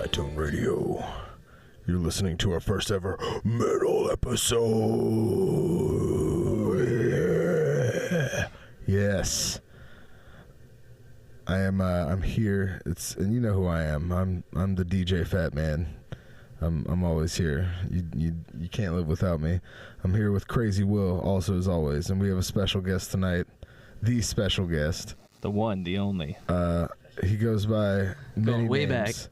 Tritone Radio. You're listening to our first ever metal episode. Yes. I am I'm here. And you know who I am. I'm the DJ Fat Man. I'm always here. You can't live without me. I'm here with Crazy Will also as always, and we have a special guest tonight. The special guest. The one, the only. He goes by many Going way names. back.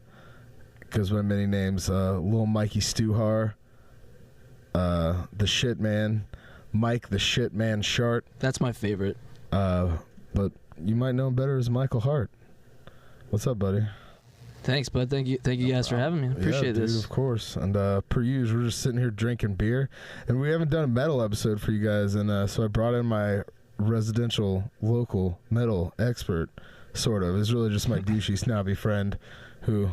Goes by many names. Little Mikey Stuhar, the Shit Man, Mike the Shit Man Shart. That's my favorite. But you might know him better as Michael Hart. What's up, buddy? Thanks, bud. Thank you guys for having me. Appreciate dude, this. Of course. And per usual, we're just sitting here drinking beer, and we haven't done a metal episode for you guys, and so I brought in my residential local metal expert. Sort of. It's really just my douchey snobby friend who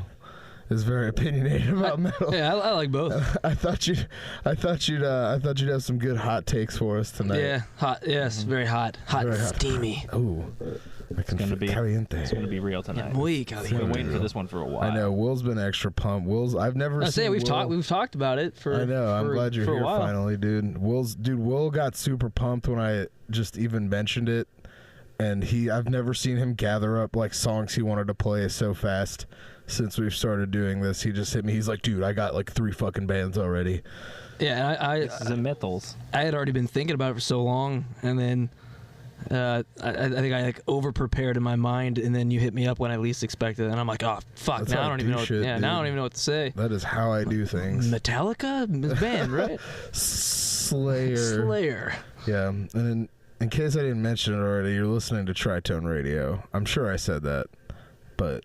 is very opinionated about metal. Yeah, I like both. I thought you'd have some good hot takes for us tonight. Yeah, hot. Yes, very hot. Hot Very and hot. steamy. Oh, It's gonna be caliente. It's gonna be real tonight. Muy We've caliente. been waiting for this one for a while. I know. Will's been extra pumped. I've never seen We've talked about it for. I know. I'm glad you're for a here while. finally, dude. Will got super pumped when I just even mentioned it. And I've never seen him gather up like songs he wanted to play so fast since we've started doing this. He just hit me. He's like, dude, I got like 3 fucking bands already. Yeah, and This is a metals. I had already been thinking about it for so long, and then I think I like over prepared in my mind, and then you hit me up when I least expected it, and I'm like, oh fuck, That's now how I don't I even do know. shit, Now I dude. don't even know what to say. That is how I do things. Metallica band, right? Slayer. Slayer. Yeah. And in case I didn't mention it already, you're listening to Tritone Radio. I'm sure I said that. But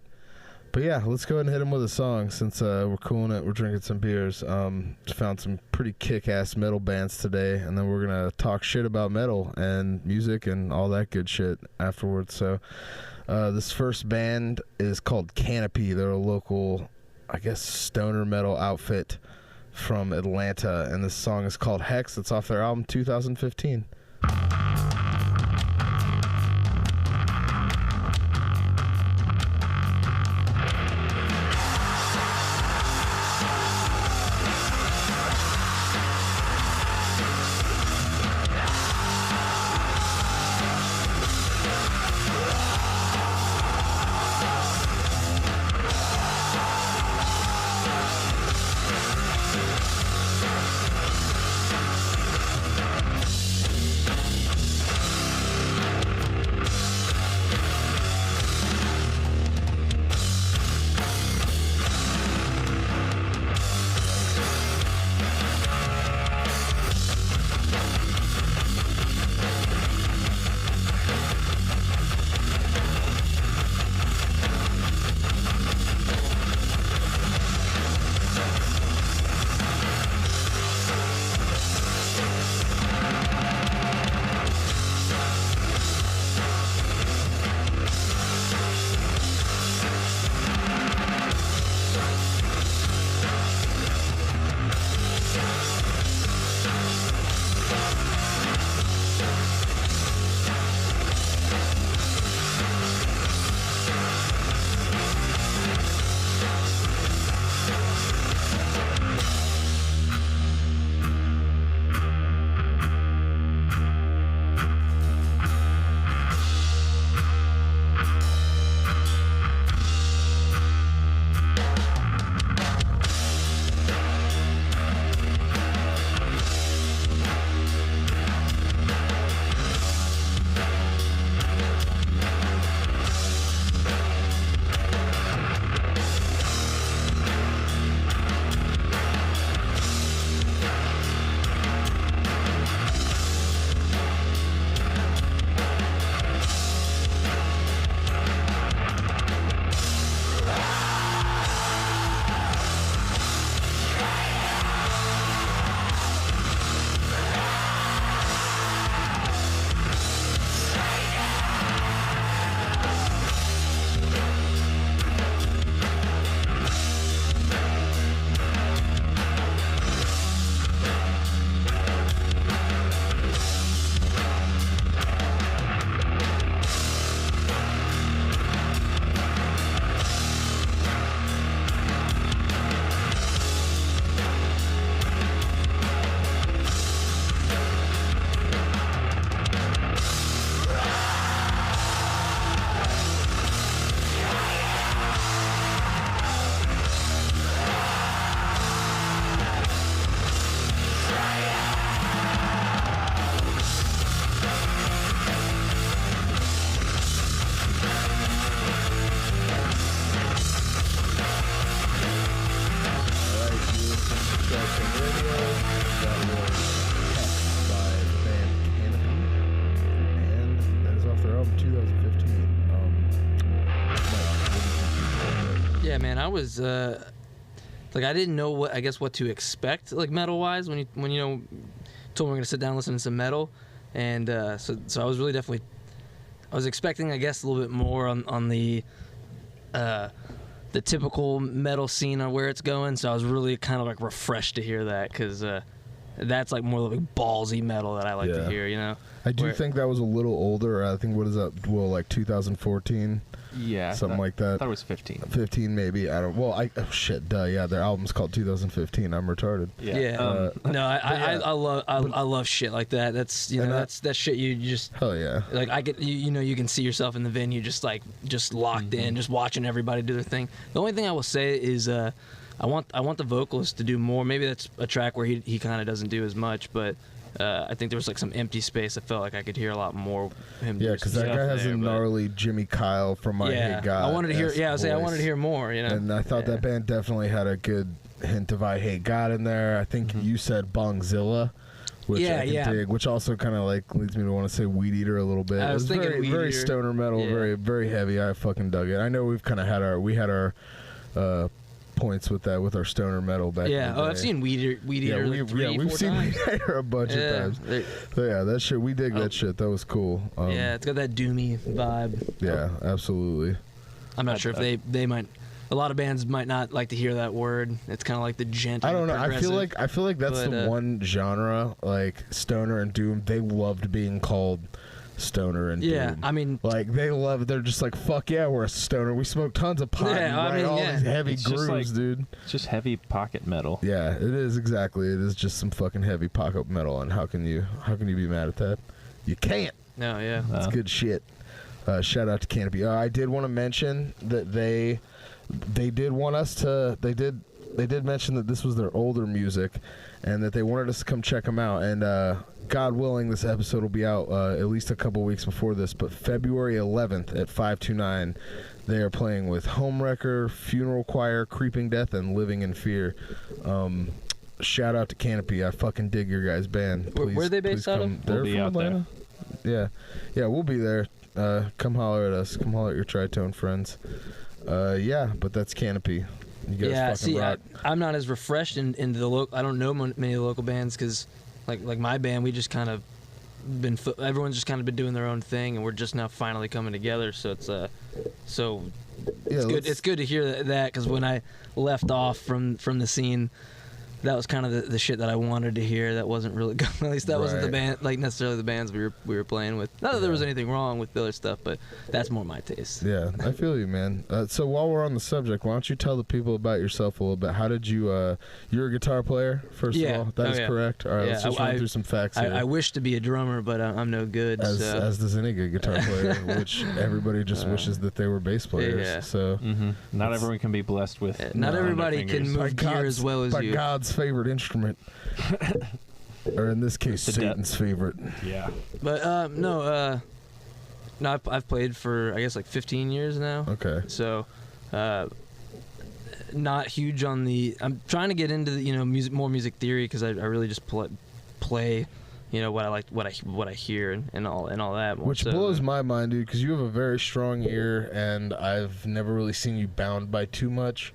yeah, let's go ahead and hit him with a song since we're cooling it. We're drinking some beers. Found some pretty kick-ass metal bands today, and then we're going to talk shit about metal and music and all that good shit afterwards. So this first band is called Canopy. They're a local, I guess, stoner metal outfit from Atlanta, and this song is called Hexed. It's off their album 2015. Yeah, man, I was like, I didn't know what to expect, like, metal wise, when you know, told me we're gonna sit down and listen to some metal, and so I was really definitely, I was expecting, I guess, a little bit more on the typical metal scene on where it's going. So I was really kind of like refreshed to hear that, because that's like more like ballsy metal that I like to hear, you know. I do think that was a little older. I think, what is that? Well, like 2014. Yeah, something like that. I thought it was 15. 15 maybe. I don't. Well, yeah. Their album's called 2015. I'm retarded. Yeah. No, I love shit like that. That's that's shit you just. Hell yeah. Like I get you can see yourself in the venue just locked in, just watching everybody do their thing. The only thing I will say is I want the vocalist to do more. Maybe that's a track where he kind of doesn't do as much, but. I think there was like some empty space. I felt like I could hear a lot more him. Yeah, because that guy has a gnarly Jimmy Kyle from My Hey God. I wanted to hear. Yeah, I wanted to hear more. You know, and I thought that band definitely had a good hint of I Hate God in there. I think you said Bongzilla, which I can dig, which also kind of like leads me to want to say Weed Eater a little bit. I was thinking very stoner metal, very very heavy. I fucking dug it. I know we've kind of had our points with that with our stoner metal back in the day. I've seen Weed Eater we've seen Weed Eater a bunch of times. So yeah, that shit, we dig that shit. That was cool. It's got that doomy vibe. Yeah, absolutely. I'm not sure if they might. A lot of bands might not like to hear that word. It's kind of like the gentle. I don't know. I feel like that's the one genre, like stoner and doom. They loved being called stoner and doom. I mean, like they're just like, fuck yeah, we're a stoner. We smoke tons of pot and write all these heavy grooves, dude. It's just heavy pocket metal. Yeah, it is, exactly. It is just some fucking heavy pocket metal, and how can you be mad at that? You can't. No, yeah. It's good shit. Shout out to Canopy. I did want to mention that they did want us to. They did mention that this was their older music, and that they wanted us to come check them out. And God willing, this episode will be out at least a couple weeks before this. But February 11th at 529, they are playing with Homewrecker, Funeral Choir, Creeping Death, and Living in Fear. Shout out to Canopy. I fucking dig your guys' band. Where are they based out of? They're from Atlanta. Yeah, we'll be there. Come holler at us. Come holler at your Tritone friends. But that's Canopy. You guys fucking rock. I'm not as refreshed into the local. I don't know many of the local bands, because like my band, we just kind of everyone's just kind of been doing their own thing, and we're just now finally coming together. So it's good. It's good to hear that, because when I left off from the scene, that was kind of the shit that I wanted to hear. That wasn't really good. At least that wasn't the band, like necessarily the bands we were playing with. Not that there was anything wrong with the other stuff, but that's more my taste. Yeah, I feel you, man. So while we're on the subject, why don't you tell the people about yourself a little bit? How did you? You're a guitar player, first of all. That is correct. All right, let's just run through some facts here. I wish to be a drummer, but I'm no good. As does any good guitar player, which everybody just wishes that they were bass players. Yeah. So not everyone can be blessed with. Not everybody can move gear as well as you. By God's favorite instrument, or in this case, Satan's favorite. Yeah. But no, I've played for, I guess, like 15 years now. Okay. So, not huge on the. I'm trying to get into the, more music theory, because I really just play, what I like, what I hear, and all that. Which blows my mind, dude, because you have a very strong ear, and I've never really seen you bound by too much.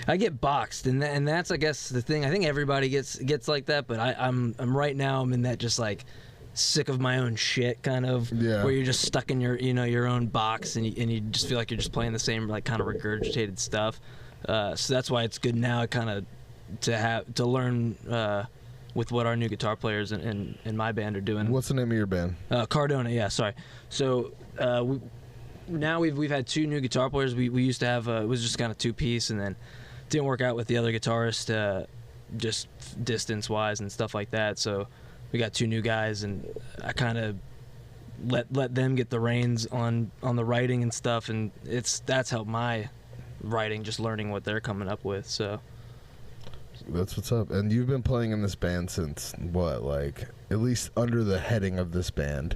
I get boxed, and that's, I guess, the thing. I think everybody gets like that, but I'm right now. I'm in that just like sick of my own shit kind of, where you're just stuck in your own box, and you just feel like you're just playing the same like kind of regurgitated stuff. So that's why it's good now, kind of to learn with what our new guitar players in my band are doing. What's the name of your band? Cardona. Yeah, sorry. So now we've had two new guitar players. We used to have it was just kind of two-piece, and then didn't work out with the other guitarist, just distance-wise and stuff like that. So we got two new guys, and I kind of let them get the reins on the writing and stuff, and that's helped my writing, just learning what they're coming up with. So that's what's up. And you've been playing in this band since what, like at least under the heading of this band?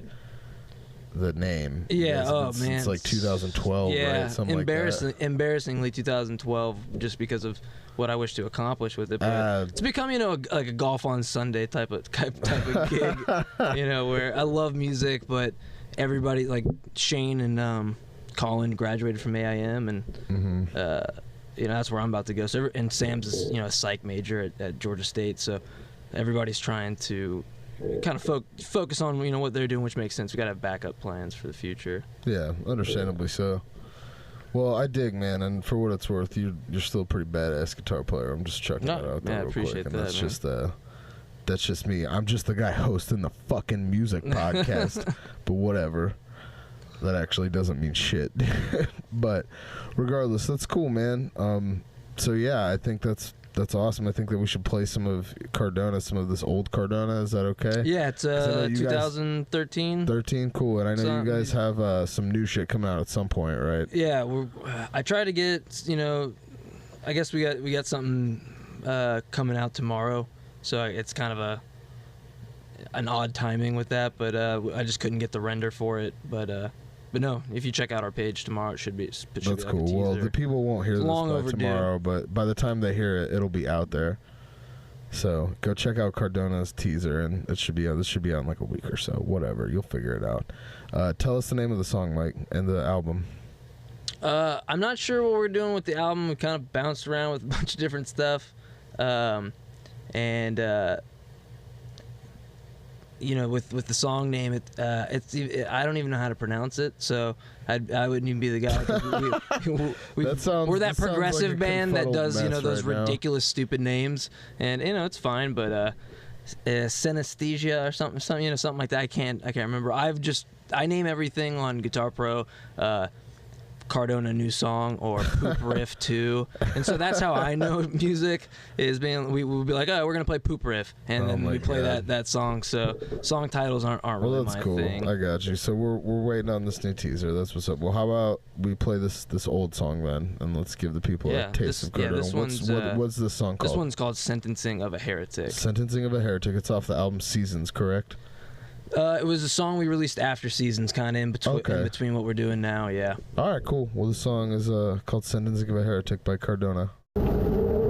The name. Yeah, man. It's like 2012, right? Something like that. Embarrassingly 2012, just because of what I wish to accomplish with it. But it's become, like a golf on Sunday type of gig, where I love music, but everybody, like Shane and Colin, graduated from AIM, and that's where I'm about to go. So, and Sam's is, a psych major at Georgia State, so everybody's trying to kind of focus on, what they're doing, which makes sense. We got to have backup plans for the future. Yeah, understandably so. Well, I dig, man, and for what it's worth, you're still a pretty badass guitar player. I'm just chucking that out there real appreciate quick. that, and that's just me. I'm just the guy hosting the fucking music podcast, but whatever. That actually doesn't mean shit. But regardless, that's cool, man. So yeah, I think that's awesome. I think that we should play some of Cardona, some of this old Cardona. Is that okay? Yeah, it's 2013. 13, cool. And I know you guys have some new shit coming out at some point, right? Yeah, I try to get, I guess we got something coming out tomorrow, so it's kind of an odd timing with that, but I just couldn't get the render for it. But no, if you check out our page tomorrow, it should be. That's cool. Well, the people won't hear this by tomorrow, but by the time they hear it, it'll be out there. So go check out Cardona's teaser, and it should be out. This should be out in like a week or so. Whatever, you'll figure it out. Tell us the name of the song, Mike, and the album. I'm not sure what we're doing with the album. We kind of bounced around with a bunch of different stuff, with the song name, I don't even know how to pronounce it, so I wouldn't even be the guy. We're that progressive like band that does those ridiculous, stupid names, and it's fine. But synesthesia or something like that. I can't remember. I name everything on Guitar Pro. Cardona new song or Poop Riff 2, and so that's how I know music is being. We would be like, oh, we're gonna play Poop Riff, and then we play that song. So song titles aren't really my cool. thing. I got you. So we're waiting on this new teaser. That's what's up. Well, how about we play this old song then, and let's give the people a taste of Cardona. What's this song called? This one's called "Sentencing of a Heretic." Sentencing of a Heretic. It's off the album Seasons, correct? It was a song we released after Seasons, kind of in between what we're doing now, yeah. All right, cool. Well, the song is called Sentencing of a Heretic by Cardona. Heretic!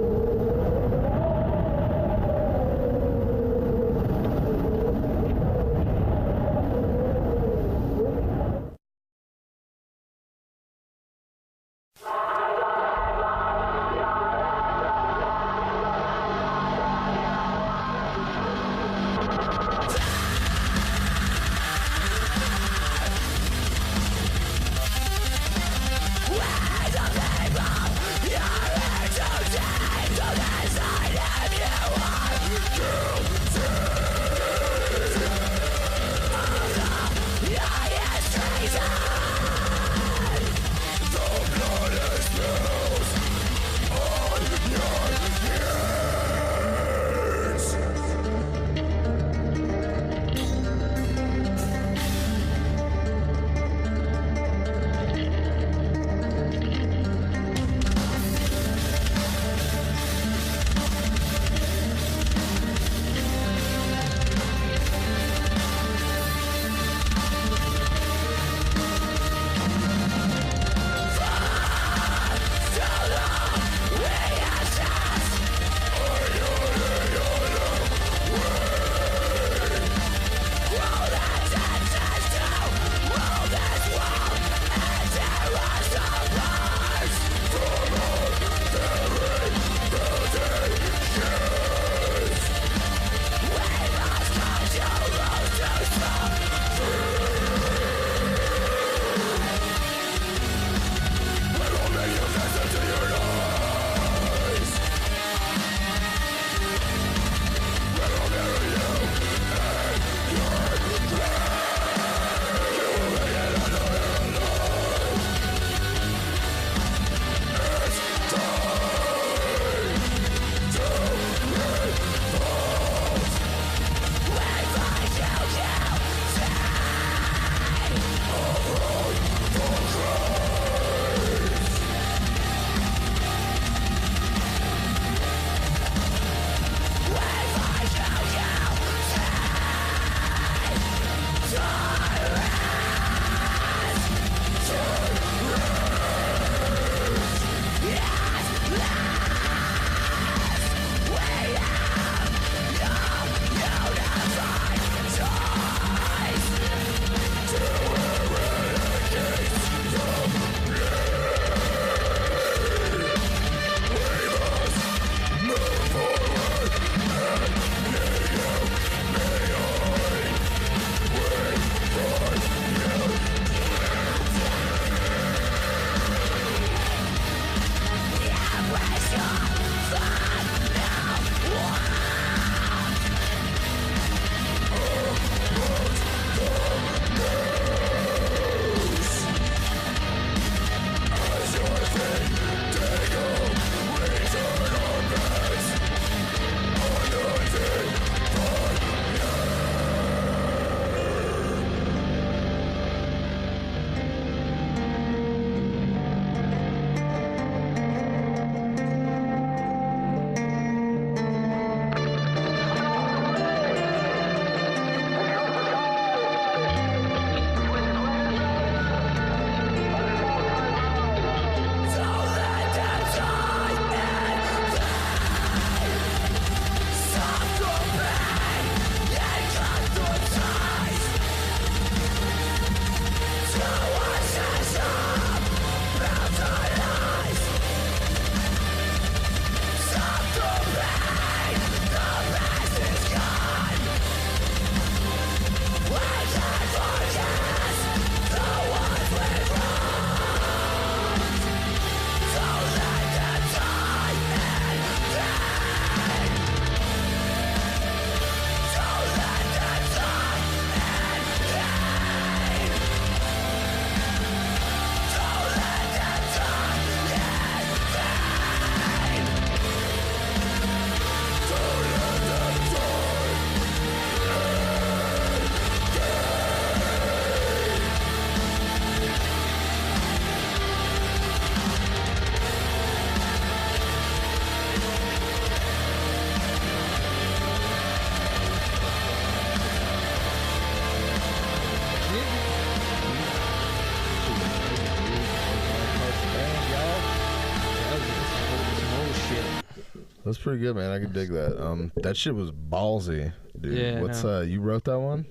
That's pretty good, man. I can dig that. That shit was ballsy, dude. Yeah, What's you wrote that one?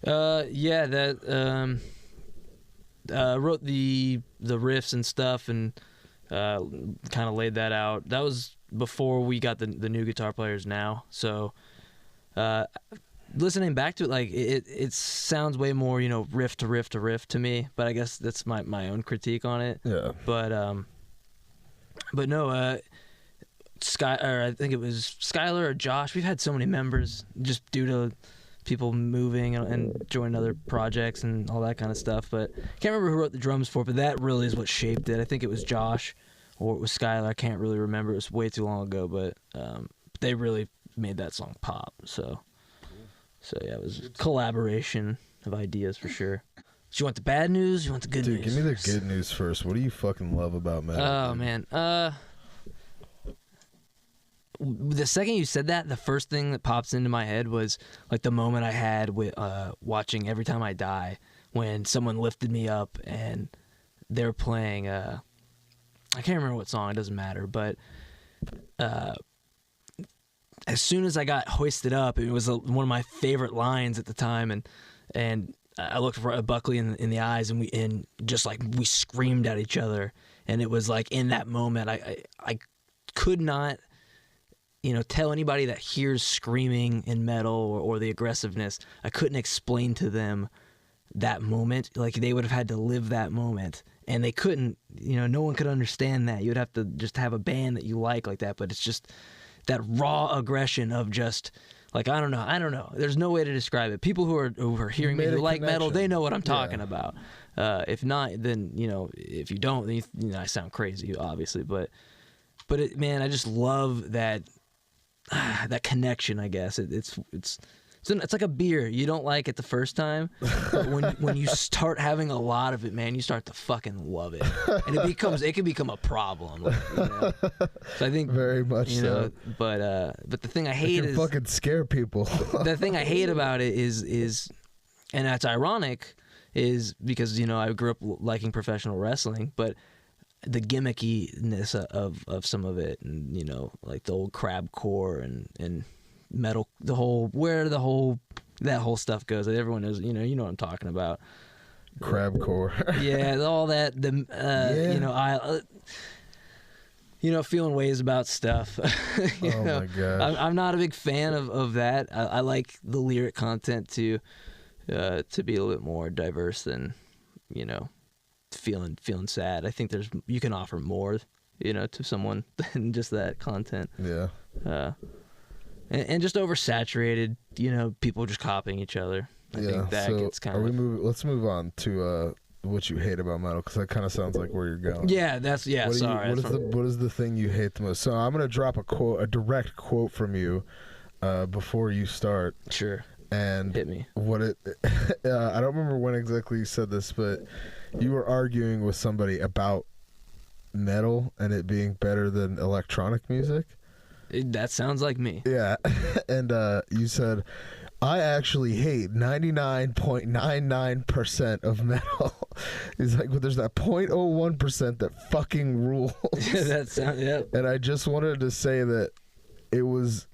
Yeah, that wrote the riffs and stuff, and kind of laid that out. That was before we got the new guitar players now. So listening back to it, like it sounds way more, you know, riff to riff to riff to me. But I guess that's my own critique on it. Yeah. But no, I think it was Skylar or Josh. We've had so many members just due to people moving and joining other projects and all that kind of stuff. But I can't remember who wrote the drums for it, but that really is what shaped it. I think it was Josh or it was Skylar. I can't really remember. It was way too long ago, but they really made that song pop. So yeah, it was a collaboration of ideas for sure. Do you want the bad news? You want the good news? Dude, give me the good news first. What do you fucking love about metal? Oh, man. The second you said that, the first thing that pops into my head was like the moment I had with watching Every Time I Die, when someone lifted me up and they were playing I can't remember what song, it doesn't matter, but as soon as I got hoisted up, it was one of my favorite lines at the time, and I looked Buckley in the eyes, and we screamed at each other, and it was like in that moment I could not, you know, tell anybody that hears screaming in metal or the aggressiveness, I couldn't explain to them that moment. Like, they would have had to live that moment, and they couldn't, you know, no one could understand that. You would have to just have a band that you like that, but it's just that raw aggression of just, like, I don't know. There's no way to describe it. People who are hearing me, who like metal, they know what I'm talking about. If not, then, you know, if you don't, then you know, I sound crazy, obviously, but it, man, I just love that connection, I guess. It's like a beer. You don't like it the first time, but when you start having a lot of it, man, you start to fucking love it, and it can become a problem. Like, you know? So I think very much, you know, so. But the thing I hate is fucking scare people. The thing I hate about it is, and that's ironic, is because, you know, I grew up liking professional wrestling, but the gimmickiness of some of it, and, you know, like the old crabcore and metal, that whole stuff goes. Like, everyone knows, you know what I'm talking about. Crabcore. Yeah, all that. You know, feeling ways about stuff. My gosh. I'm not a big fan of that. I like the lyric content to be a little bit more diverse than, you know, feeling sad. I think you can offer more, you know, to someone than just that content. Yeah. And just oversaturated, you know, people just copying each other. I think that gets kind of. Let's move on to what you hate about metal, because that kind of sounds like where you're going. Yeah, what is the thing you hate the most? So I'm gonna drop a direct quote from you before you start. Sure. And hit me. I don't remember when exactly you said this, but you were arguing with somebody about metal and it being better than electronic music. That sounds like me. Yeah. And you said, I actually hate 99.99% of metal. He's like, well, there's that 0.01% that fucking rules. That sounds, yeah. And I just wanted to say that it was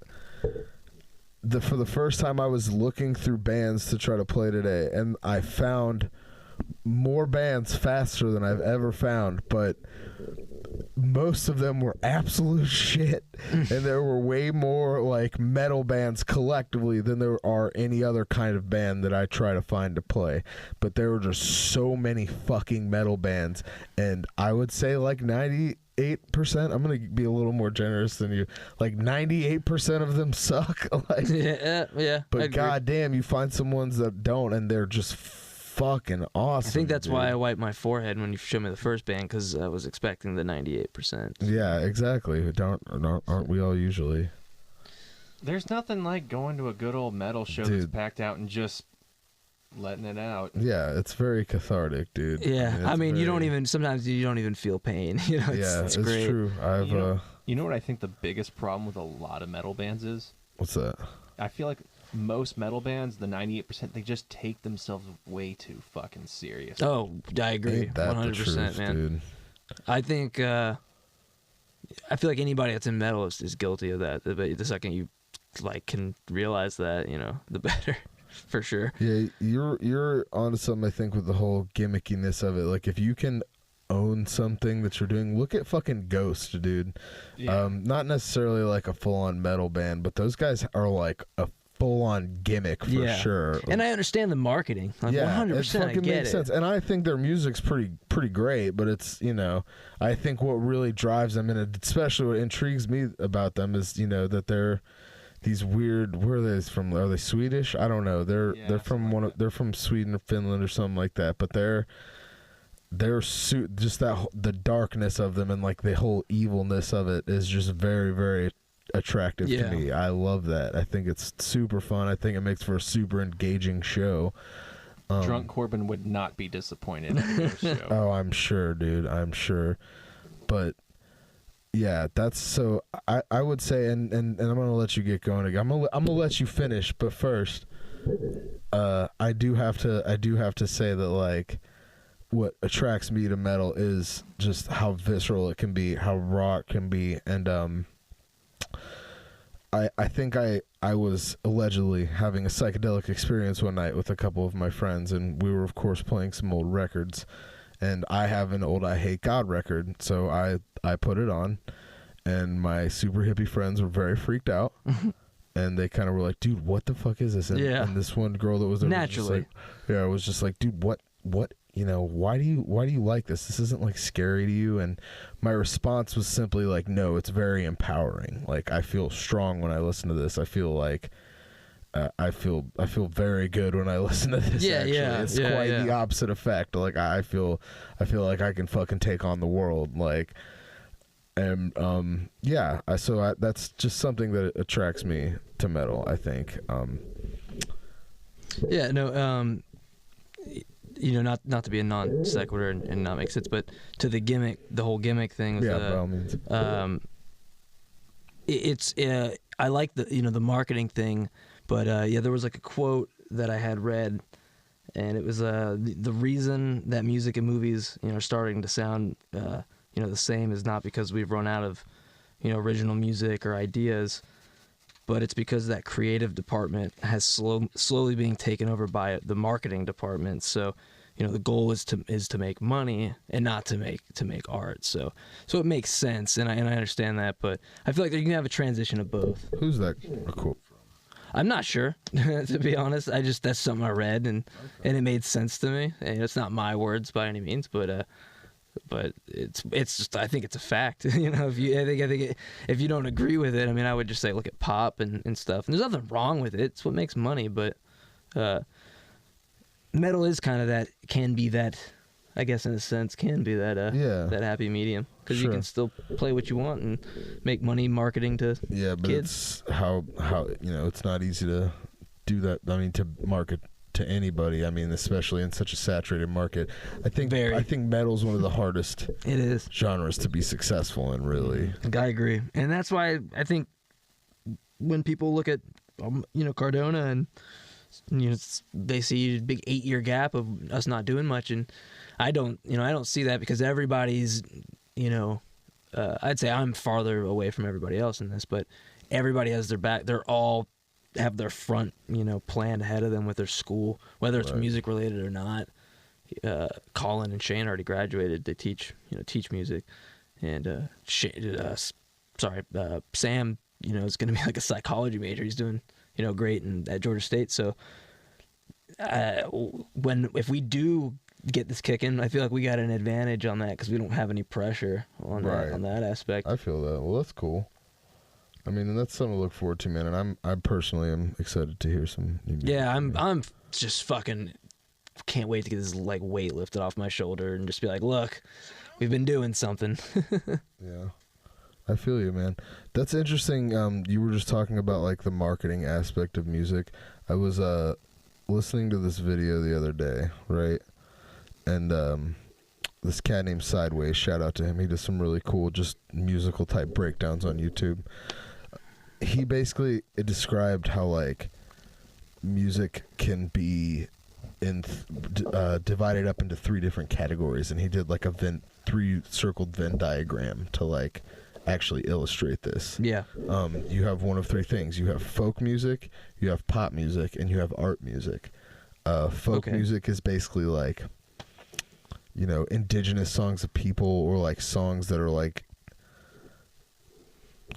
for the first time I was looking through bands to try to play today, and I found more bands faster than I've ever found, but most of them were absolute shit, and there were way more like metal bands collectively than there are any other kind of band that I try to find to play. But there were just so many fucking metal bands, and I would say like 98%, I'm gonna be a little more generous than you, like 98% of them suck. Like, yeah. But goddamn, you find some ones that don't, and they're just fucking awesome. I think that's why I wiped my forehead when you showed me the first band, because I was expecting the 98%. Yeah, exactly. Aren't we all usually? There's nothing like going to a good old metal show that's packed out and just letting it out. Yeah, it's very cathartic, dude. Yeah, I mean, sometimes you don't even feel pain. You know, it's great. True. You know what I think the biggest problem with a lot of metal bands is? What's that? I feel like most metal bands, the 98%, they just take themselves way too fucking serious. Oh, I agree. Ain't that 100%, the truth, man. Dude. I think I feel like anybody that's in metal is guilty of that. But the second you like can realize that, you know, the better. For sure. Yeah, you're onto something, I think, with the whole gimmickiness of it. Like, if you can own something that you're doing, look at fucking Ghost, dude. Yeah. Not necessarily like a full-on metal band, but those guys are like a full-on gimmick for sure. And I understand the marketing. Like, yeah, 100%. it fucking makes sense. And I think their music's pretty great, but it's, you know, I think what really drives them, and especially what intrigues me about them is, you know, that they're these weird, where are they from? Are they Swedish? I don't know. They're from they're from Sweden or Finland or something like that. But just that the darkness of them and like the whole evilness of it is just very, very attractive to me. I love that. I think it's super fun. I think it makes for a super engaging show. Drunk Corbin would not be disappointed at your show. Oh, I'm sure, dude. I'm sure. But yeah, that's so. I would say, and I'm gonna let you get going again. I'm gonna let you finish, but first, I do have to say that, like, what attracts me to metal is just how visceral it can be, how raw it can be, and I think I was allegedly having a psychedelic experience one night with a couple of my friends, and we were of course playing some old records. And I have an old I Hate God record, so I put it on, and my super hippie friends were very freaked out, and they kind of were like, "Dude, what the fuck is this?" And this one girl that was there naturally, was just like, "Dude, what? You know, why do you like this? This isn't like scary to you?" And my response was simply like, "No, it's very empowering. Like, I feel strong when I listen to this. I feel like." I feel very good when I listen to this. It's quite the opposite effect. Like, I feel like I can fucking take on the world. Like, and that's just something that attracts me to metal, I think. You know, not to be a non sequitur and not make sense, but to the gimmick, the whole gimmick thing. With by all means. I like the marketing thing. But there was like a quote that I had read, and it was the reason that music and movies, you know, are starting to sound the same is not because we've run out of, you know, original music or ideas, but it's because that creative department has slowly being taken over by the marketing department. So, you know, the goal is to make money and not to make art. So it makes sense, and I understand that, but I feel like you can have a transition of both. Who's that quote? I'm not sure, to be honest. That's something I read, and it made sense to me. And it's not my words by any means, but it's just, I think it's a fact. You know, if you don't agree with it, I mean, I would just say look at pop and stuff. And there's nothing wrong with it. It's what makes money, but metal is kind of that, can be that, I guess in a sense, can be that that happy medium, because you can still play what you want and make money marketing to kids. It's how you know, it's not easy to do that. I mean, to market to anybody. I mean, especially in such a saturated market. I think metal's one of the hardest genres to be successful in, really. I agree, and that's why I think when people look at Cardona and they see a big 8-year gap of us not doing much, and I don't see that, because everybody's, I'd say I'm farther away from everybody else in this, but everybody has their back. They're all have their front, planned ahead of them with their school, whether it's music related or not. Colin and Shane already graduated. They teach music, and Sam, is going to be like a psychology major. He's doing, great at Georgia State. So, if we do get this kicking, I feel like we got an advantage on that, because we don't have any pressure on that aspect. I feel that. Well, that's cool. I mean, and that's something to look forward to, man. And I personally am excited to hear some new music. Yeah, I'm just fucking can't wait to get this weight lifted off my shoulder and just be like, look, we've been doing something. Yeah, I feel you, man. That's interesting. You were just talking about the marketing aspect of music. I was listening to this video the other day, right? And this cat named Sideways, shout out to him. He does some really cool, just musical type breakdowns on YouTube. He basically described how music can be divided up into 3 different categories, and he did a 3 circled Venn diagram to actually illustrate this. Yeah. You have one of three things. You have folk music, you have pop music, and you have art music. Folk music is basically like, you know, indigenous songs of people, or like songs that are like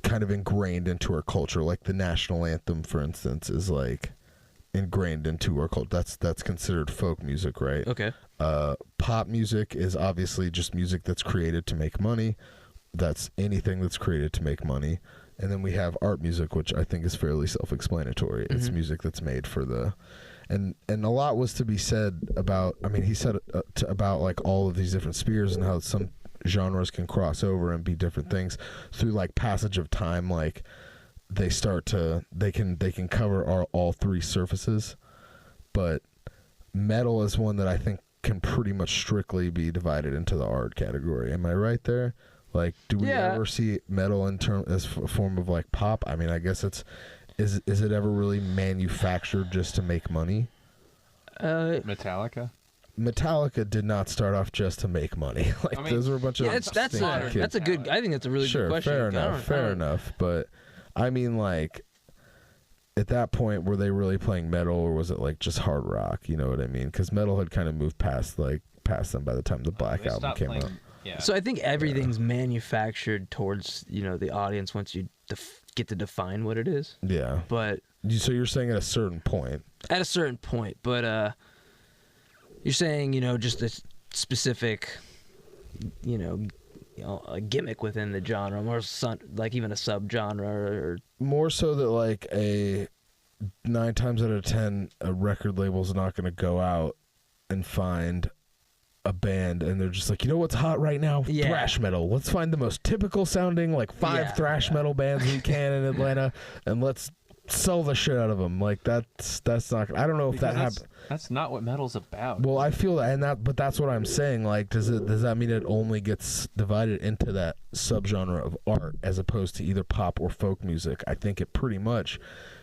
kind of ingrained into our culture. Like the national anthem, for instance, is like ingrained into our culture. That's considered folk music, right? Okay. Pop music is obviously just music that's created to make money. That's anything that's created to make money. And then we have art music, which I think is fairly self-explanatory. It's music that's made for the... And a lot was to be said about... I mean, he said about like all of these different spheres and how some genres can cross over and be different things through like passage of time. Like they can cover all three surfaces. But metal is one that I think can pretty much strictly be divided into the art category. Am I right there? Like, do we ever see metal as a form of like pop? I mean, I guess is it ever really manufactured just to make money? Metallica did not start off just to make money. Like, I mean, those were a bunch of that's a good. I think that's a really good question. Fair enough. But I mean, like, at that point, were they really playing metal, or was it like just hard rock? You know what I mean? Because metal had kind of moved past them by the time the Black Album came out. Yeah. So I think everything's manufactured towards, you know, the audience once you get to define what it is. Yeah. But so you're saying at a certain point. At a certain point, but you're saying, you know, just a specific, you know, a gimmick within the genre, or like even a subgenre, or more so that like 9 times out of 10 a record label's not going to go out and find a band and they're just like, you know what's hot right now? Yeah. Thrash metal. Let's find the most typical sounding like 5 thrash metal bands we can in Atlanta, and let's sell the shit out of them. Like that's not. I don't know if that happens. That's not what metal's about. Well, I feel that, but that's what I'm saying. Like, does that mean it only gets divided into that subgenre of art as opposed to either pop or folk music? I think it pretty much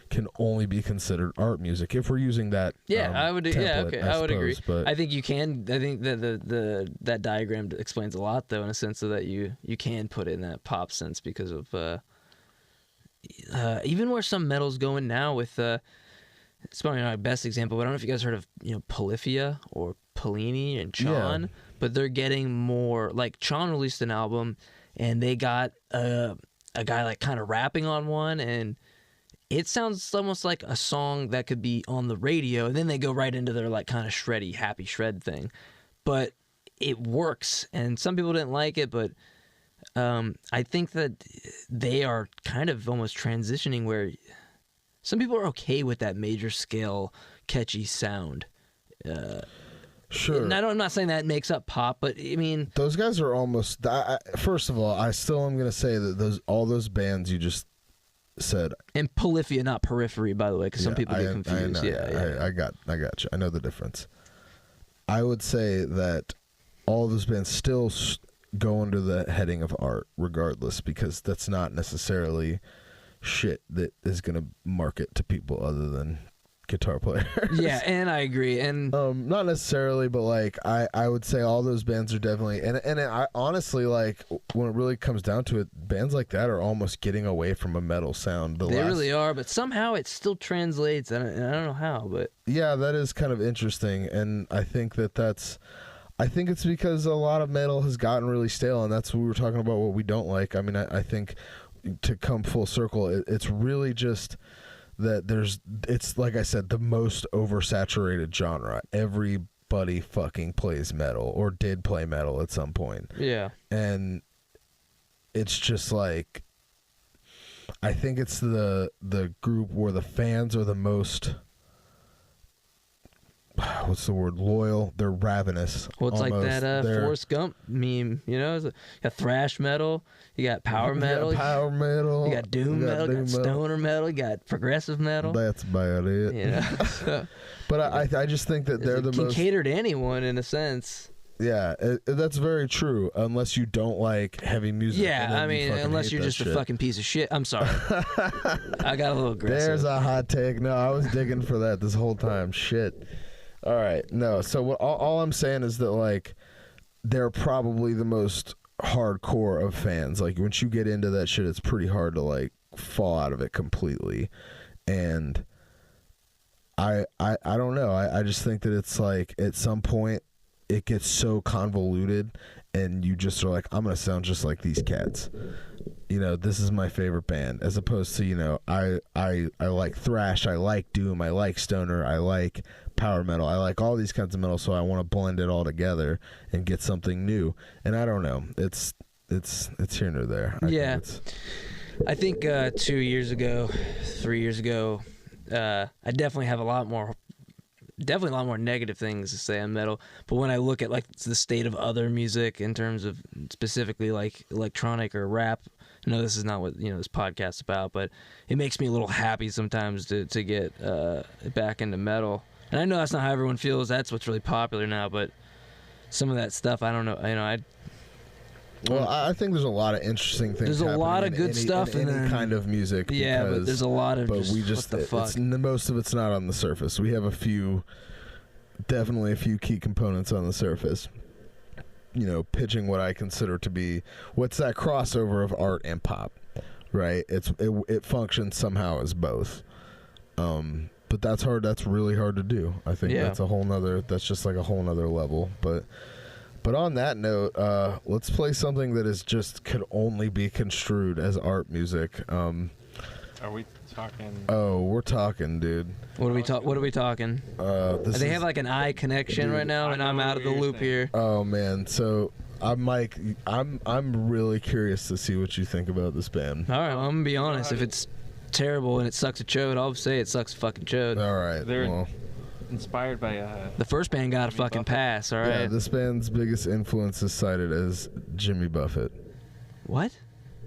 can only be considered art music if we're using that. I would. Template, I would agree. But I think you can. I think that that diagram explains a lot, though, in a sense so that you can put it in that pop sense because of even where some metal's going now with. It's probably not my best example, but I don't know if you guys heard of, you know, Polyphia or Polini and Chon, but they're getting more. Like Chon released an album, and they got a guy like kind of rapping on one, and it sounds almost like a song that could be on the radio, and then they go right into their like kind of shreddy, happy shred thing. But it works, and some people didn't like it, but I think that they are kind of almost transitioning where some people are okay with that major scale, catchy sound. Sure. And I'm not saying that makes up pop, but I mean, those guys are almost. First of all, I still am going to say that all those bands you just said, and Polyphia, not Periphery, by the way, because some people get confused. I got you. I know the difference. I would say that all those bands still go under the heading of art, regardless, because that's not necessarily shit that is going to market to people other than guitar players. Yeah, and I agree. And not necessarily, but like I would say all those bands are definitely, and I honestly, like, when it really comes down to it, bands like that are almost getting away from a metal sound. They really are, but somehow it still translates, and I don't know how, but yeah, that is kind of interesting, and I think I think it's because a lot of metal has gotten really stale, and that's what we were talking about, what we don't like. I mean, I think to come full circle, it's really just that it's like I said, the most oversaturated genre. Everybody fucking plays metal or did play metal at some point. Yeah. And it's just like, I think it's the group where the fans are the most, what's the word, loyal. They're ravenous. Well, it's almost. Like that Forrest Gump meme, you know? You got thrash metal, you got power metal, you got doom metal, you got stoner metal, you got progressive metal. That's about it. You know? But I just think that they're the most... can cater to anyone in a sense. Yeah, that's very true, unless you don't like heavy music. Yeah, I mean, unless you're just a fucking piece of shit. I'm sorry. I got a little aggressive. There's a hot take. No, I was digging for that this whole time. Shit. All right, no. So all I'm saying is that, like, they're probably the most hardcore of fans. Like once you get into that shit, it's pretty hard to like fall out of it completely. And I don't know. I just think that it's like at some point it gets so convoluted and you just are like, I'm gonna sound just like these cats. You know, this is my favorite band, as opposed to, you know, I like thrash, I like doom, I like stoner, I like power metal, I like all these kinds of metal, so I want to blend it all together and get something new. And I don't know, it's here nor there. I think 2 years ago, 3 years ago, I definitely have a lot more negative things to say on metal. But when I look at like the state of other music in terms of specifically like electronic or rap, I know this is not what this podcast's about, but it makes me a little happy sometimes to get back into metal. And I know that's not how everyone feels. That's what's really popular now. But some of that stuff, I don't know. Well, I think there's a lot of interesting things. There's a lot of good stuff in any kind of music. Yeah, but there's a lot of what the fuck. Most of it's not on the surface. We have definitely a few key components on the surface. You know, pitching what I consider to be what's that crossover of art and pop, right? It functions somehow as both. But that's hard. That's really hard to do. I think that's just like a whole nother level. But on that note, let's play something that could only be construed as art music. Are we talking? Oh, we're talking, dude. What are we talking? They have like an eye connection right now, and I'm out of the loop here. Oh man, so Mike, I'm really curious to see what you think about this band. All right, well, I'm gonna be honest. If it's terrible and it sucks a chode, I'll say it sucks a fucking chode. All right, they're inspired by the first band got a fucking pass. All right. Yeah, this band's biggest influence is cited as Jimmy Buffett. What?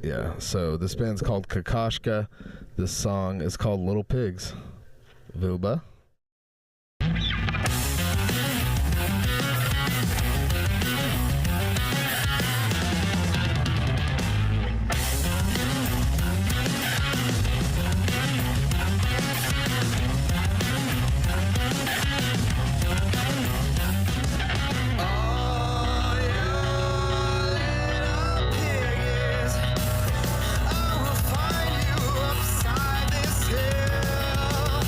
Yeah, so this band's called Kucoshka. This song is called Little Pigs. Vilba. Find you upside this hill.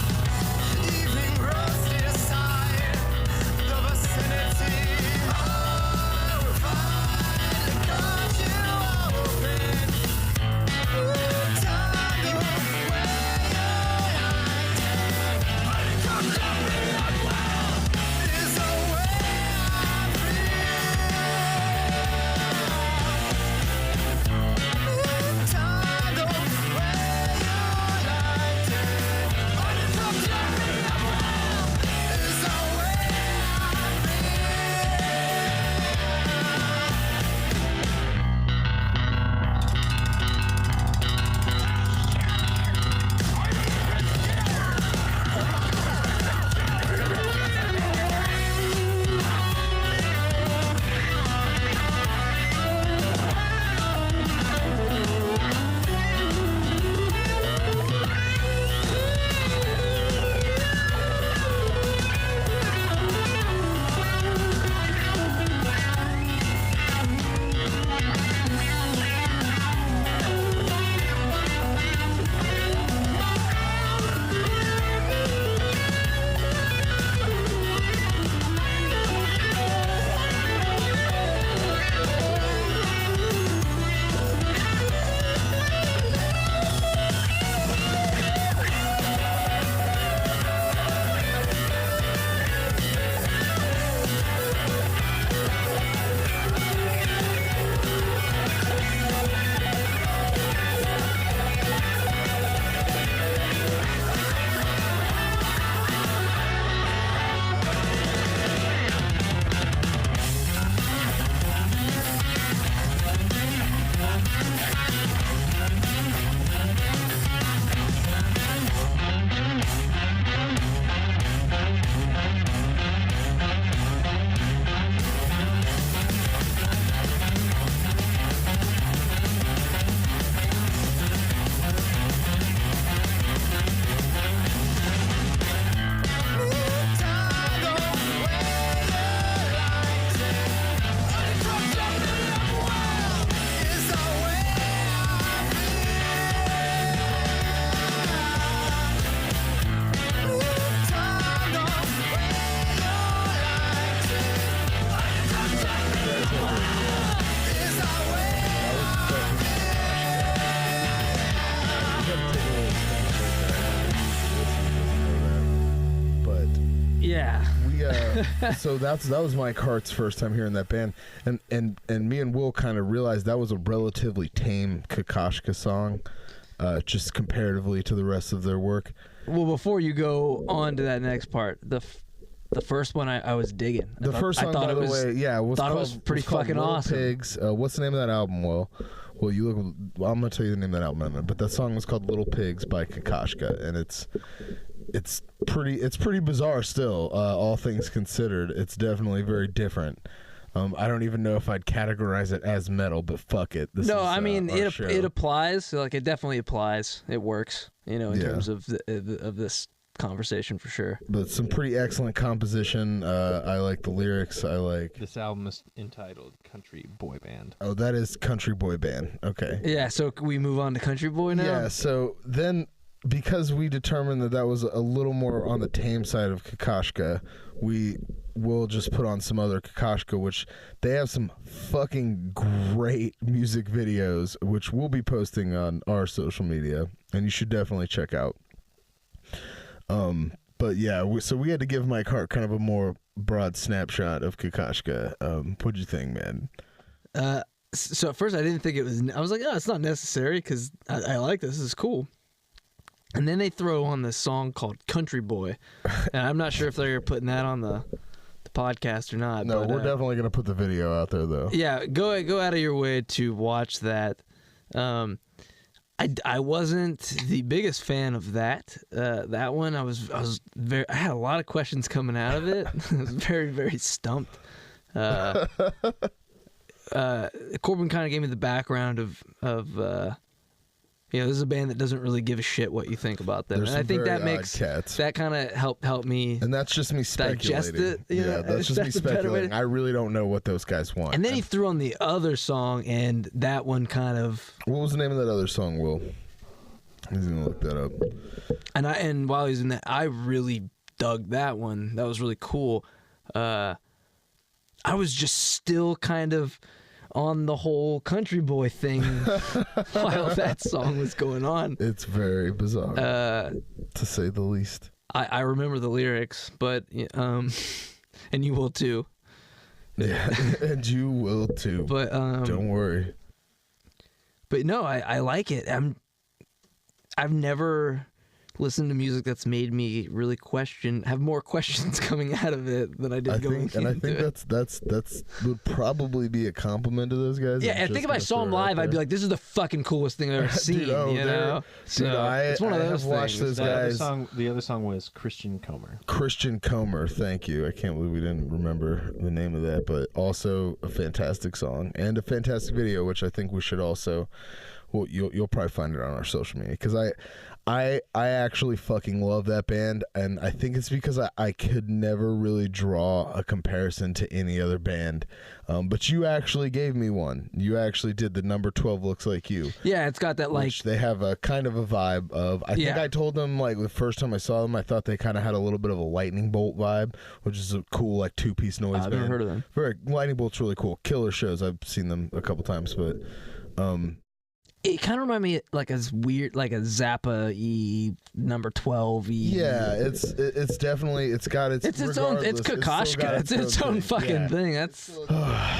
Yeah. So that was Mike Hart's first time hearing that band, and me and Will kind of realized that was a relatively tame Kucoshka song, just comparatively to the rest of their work. Well, before you go on to that next part, the first one I was digging. The first song, by the way, yeah, it was pretty fucking awesome. Pigs. What's the name of that album, Will? Well, I'm gonna tell you the name of that album in a minute, but that song was called "Little Pigs" by Kucoshka, and it's pretty bizarre still. All things considered, it's definitely very different. I don't even know if I'd categorize it as metal, but fuck it. I mean it applies. Like it definitely applies. It works, in terms of this conversation for sure. But some pretty excellent composition. I like the lyrics. I like this album is entitled Country Boy Band. Oh, that is Country Boy Band. Okay. Yeah, so can we move on to Country Boy now? Yeah, so then because we determined that was a little more on the tame side of Kucoshka, we will just put on some other Kucoshka, which they have some fucking great music videos, which we'll be posting on our social media, and you should definitely check out. But yeah, so we had to give Mike Hart kind of a more broad snapshot of Kucoshka. What'd you think, man? So at first I didn't think it was. I was like, oh, it's not necessary because I like this. This is cool. And then they throw on this song called Country Boy, and I'm not sure if they're putting that on the podcast or not. No, but, we're definitely gonna put the video out there though. Yeah, go out of your way to watch that. I wasn't the biggest fan of that one. I had a lot of questions coming out of it. I was very, very stumped. Corbin kind of gave me the background of this is a band that doesn't really give a shit what you think about them. And I think that makes that kind of help me. And that's just me speculating. Digest it. Yeah, that's just me speculating. I really don't know what those guys want. And then he threw on the other song, and that one kind of. What was the name of that other song, Will? He's gonna look that up. And while he's in that, I really dug that one. That was really cool. I was just still kind of on the whole Country Boy thing while that song was going on. It's very bizarre, to say the least. I remember the lyrics, but and you will too. Yeah, and you will too. But don't worry. But no, I like it. I've never listened to music that's made me really have more questions coming out of it than I did going into it. And I think that's would probably be a compliment to those guys. Yeah, I think if I saw them live, I'd be like, this is the fucking coolest thing I've ever seen, Dude, it's one of those things. Watched those guys. The other song was Christian Comer. Christian Comer, thank you. I can't believe we didn't remember the name of that, but also a fantastic song and a fantastic video, which I think we should also. Well, you'll probably find it on our social media because I actually fucking love that band, and I think it's because I could never really draw a comparison to any other band, but you actually gave me one. You actually did the Number 12 Looks Like You. Yeah, it's got that which they have a kind of a vibe of. I think I told them like the first time I saw them, I thought they kind of had a little bit of a Lightning Bolt vibe, which is a cool like two-piece noise band. I've never heard of them. Lightning Bolt's really cool. Killer shows. I've seen them a couple times, but. It kind of reminded me like a weird, like a Zappa-y Number 12-y. Yeah, it's definitely it's got its own. It's Kucoshka. It's its own fucking thing. That's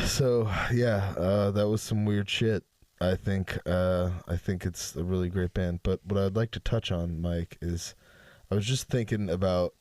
so yeah. That was some weird shit. I think it's a really great band. But what I'd like to touch on, Mike, is I was just thinking about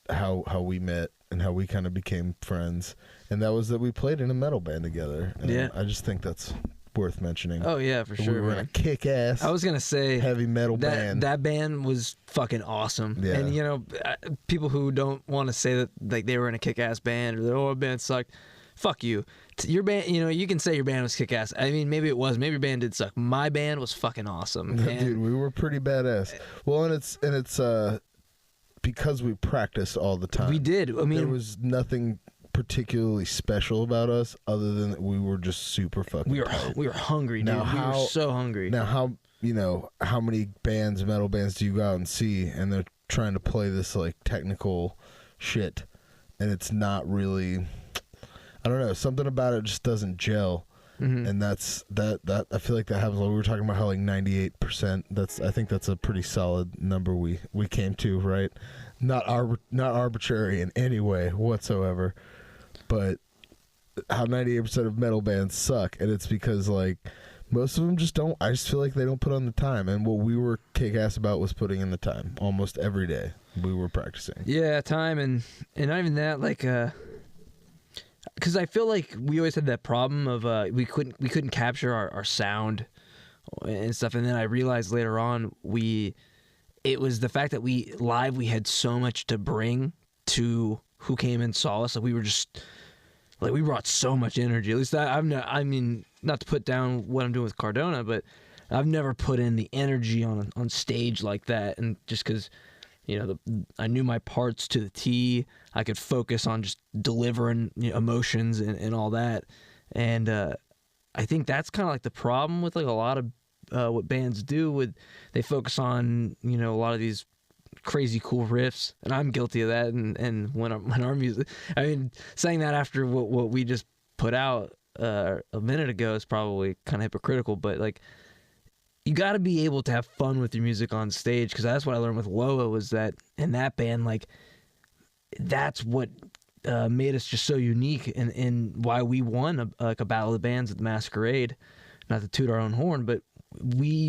how we met and how we kind of became friends, and that was that we played in a metal band together. And yeah, I just think that's worth mentioning. Oh yeah, for sure. We were in a kick-ass. I was gonna say heavy metal band. That band was fucking awesome. Yeah. And people who don't want to say that like they were in a kick-ass band or their band sucked, fuck you. Your band, you can say your band was kick-ass. I mean, maybe it was. Maybe your band did suck. My band was fucking awesome. Dude, we were pretty badass. Well, and it's because we practiced all the time. We did. I mean, there was nothing particularly special about us other than that we were just super fucking tight. We were hungry, dude. We were so hungry. Now how many metal bands do you go out and see and they're trying to play this like technical shit and it's not really, I don't know, something about it just doesn't gel. Mm-hmm. And that's I feel like that happens. We were talking about how like 98%, I think that's a pretty solid number we came to, right? not arbitrary in any way whatsoever, but how 98% of metal bands suck, and it's because like most of them just don't. I just feel like they don't put on the time, and what we were kick-ass about was putting in the time. Almost every day we were practicing. Yeah, time and not even that, like because I feel like we always had that problem of we couldn't capture our sound and stuff, and then I realized later on it was the fact that we had so much to bring to who came and saw us. Like we were just like we brought so much energy. At least I mean, not to put down what I'm doing with Cardona, but I've never put in the energy on stage like that, and just because. I knew my parts to the T. I could focus on just delivering emotions and all that. And I think that's kind of like the problem with like a lot of what bands do. They focus on a lot of these crazy cool riffs, and I'm guilty of that. And when our music, I mean, saying that after what we just put out a minute ago is probably kind of hypocritical, but like. You got to be able to have fun with your music on stage, because that's what I learned with Loa, was that in that band, like, that's what made us just so unique and why we won a Battle of the Bands at the Masquerade. Not to toot our own horn, but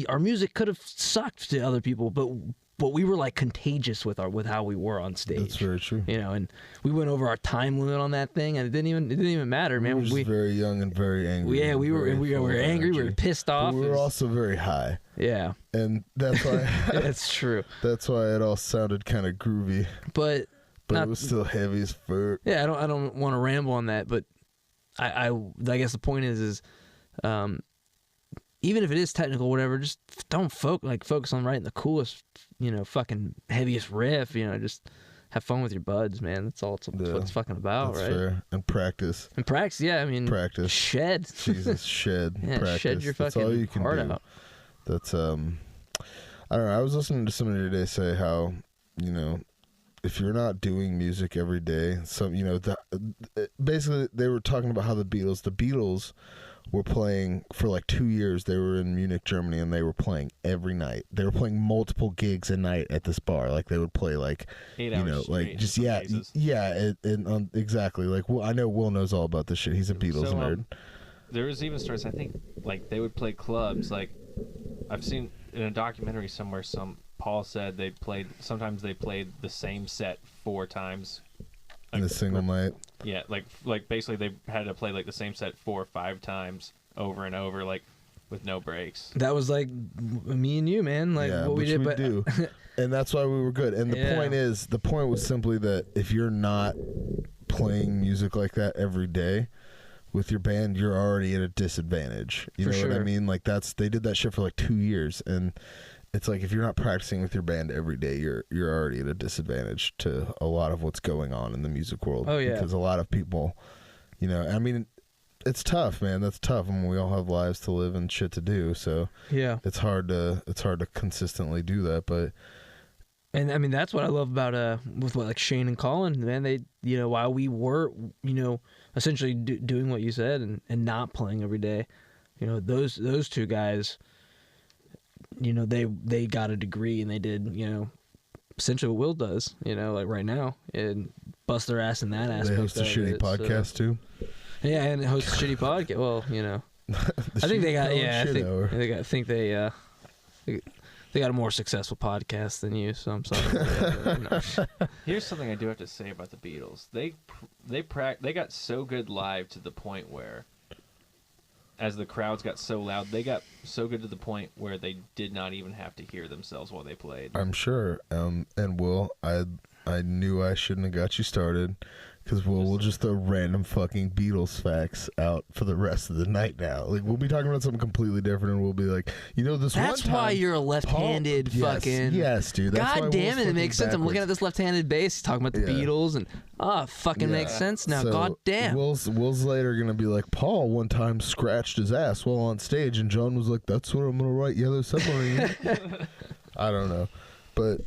our music could have sucked to other people, but we were like contagious with how we were on stage. That's very true. And we went over our time limit on that thing, and it didn't even matter, man. We were just very young and very angry. Yeah, we were angry. We were pissed off. But we were also very high. Yeah, and that's why. That's true. That's why it all sounded kind of groovy. But it was still heavy as fuck. Yeah, I don't want to ramble on that, but I guess the point is even if it is technical, whatever, just don't focus on writing the coolest, fucking heaviest riff. Just have fun with your buds, man. That's all. That's what it's fucking about, that's right? Fair. And practice. Yeah. I mean, practice. Shed. Jesus, shed. Yeah, practice. shed your fucking that's all you can heart do. out. That's I don't know. I was listening to somebody today say how if you're not doing music every day, basically they were talking about how the Beatles were playing for like 2 years. They were in Munich, Germany, and they were playing every night. They were playing multiple gigs a night at this bar. Like they would play like 8 hours like just and exactly. Like I know Will knows all about this shit. He's a Beatles nerd. There was even stories. I think like they would play clubs. Like I've seen in a documentary somewhere. Paul said sometimes they played the same set 4 times. In a single night. Yeah, like basically they had to play like the same set 4 or 5 times over and over, like with no breaks. That was like me and you, man. Like what we did, but do. And that's why we were good. And the point was simply that if you're not playing music like that every day with your band, you're already at a disadvantage. You know what I mean? Like they did that shit for like 2 years, and it's like if you're not practicing with your band every day, you're already at a disadvantage to a lot of what's going on in the music world. Oh yeah, because a lot of people, I mean, it's tough, man. That's tough. I mean, we all have lives to live and shit to do. So yeah, it's hard to consistently do that. But and I mean that's what I love about with like Shane and Colin, man. They while we were essentially doing what you said and not playing every day, those two guys. They got a degree and they did, essentially what Will does, like right now, and bust their ass in that aspect. They host a shitty podcast too. Yeah, and host a shitty podcast. Well, I think they got. Yeah, I think they got a more successful podcast than you. So I'm sorry. Here's something I do have to say about the Beatles. They got so good live to the point where, as the crowds got so loud, they got so good to the point where they did not even have to hear themselves while they played. I'm sure. And Will, I knew I shouldn't have got you started, because we'll just throw random fucking Beatles facts out for the rest of the night now. Like we'll be talking about something completely different, and we'll be like, this. That's one time, why you're a left-handed fucking. Yes, dude. That's God damn it! It makes sense. I'm looking at this left-handed bass. He's talking about the Beatles, and fucking makes sense now. So God damn. Will's later gonna be like, Paul one time scratched his ass while on stage, and John was like, "That's what I'm gonna write Yellow Submarine." I don't know, but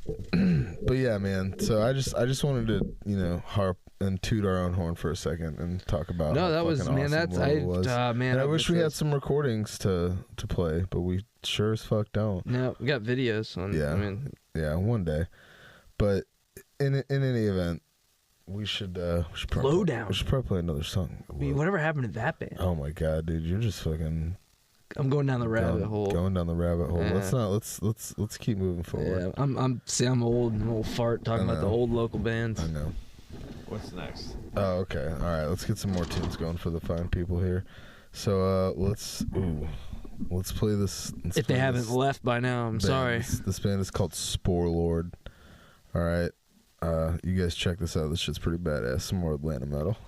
yeah, man. So I just wanted to harp and toot our own horn for a second and talk about. No, that was man. Awesome Man. And I wish we had some recordings to play, but we sure as fuck don't. No, we got videos on. Yeah, I mean, one day. But in any event, we should probably Lowdown. We should probably play another song. Whatever happened to that band? Oh my god, dude, you're just fucking. I'm going down the rabbit hole. Going down the rabbit hole. Let's keep moving forward. Yeah, I'm old. I'm an old fart talking about the old local bands. I know. What's next? Oh, okay. All right, let's get some more tunes going for the fine people here. So let's play this. If they haven't left by now, I'm sorry. This band is called Spore Lord. All right, you guys check this out. This shit's pretty badass. Some more Atlanta metal.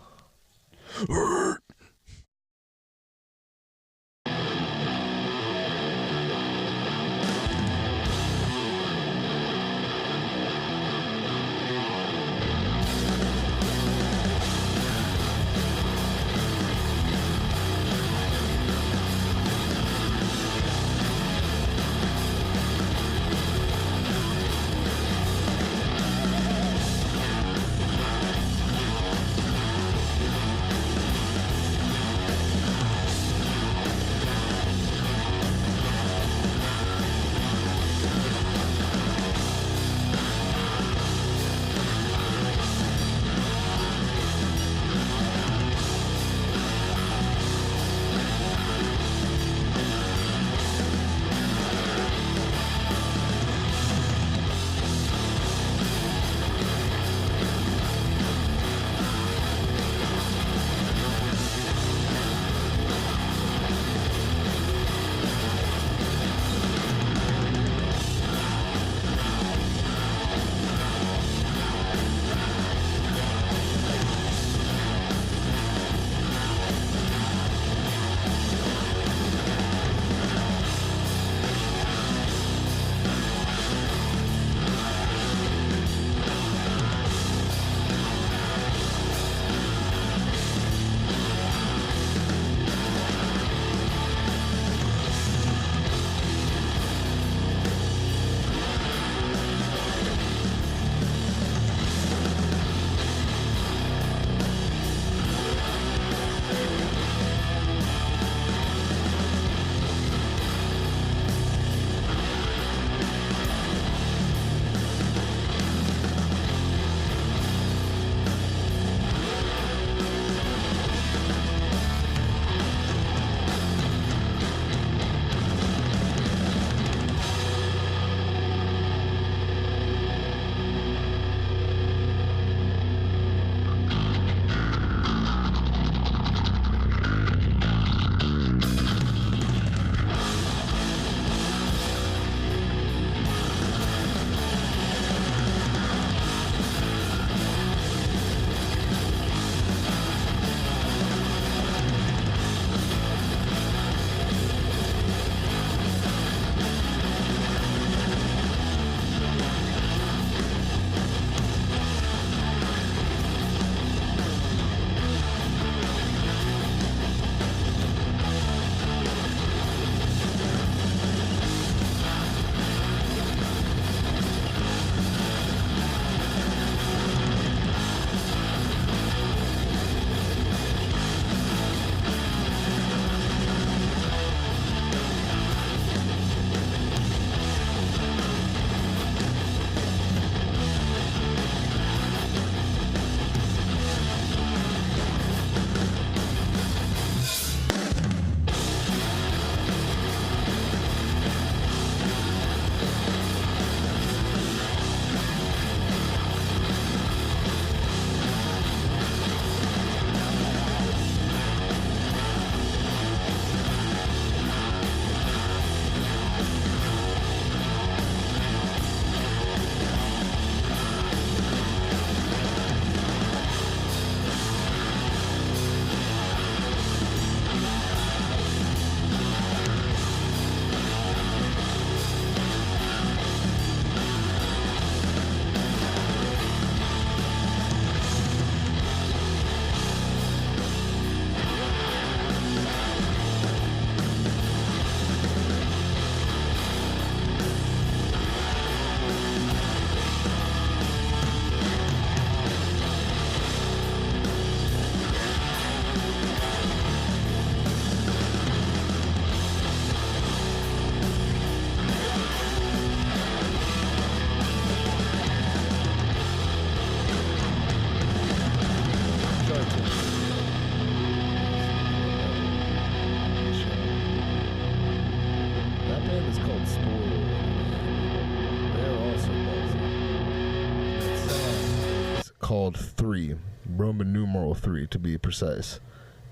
called 3, Roman numeral 3 to be precise.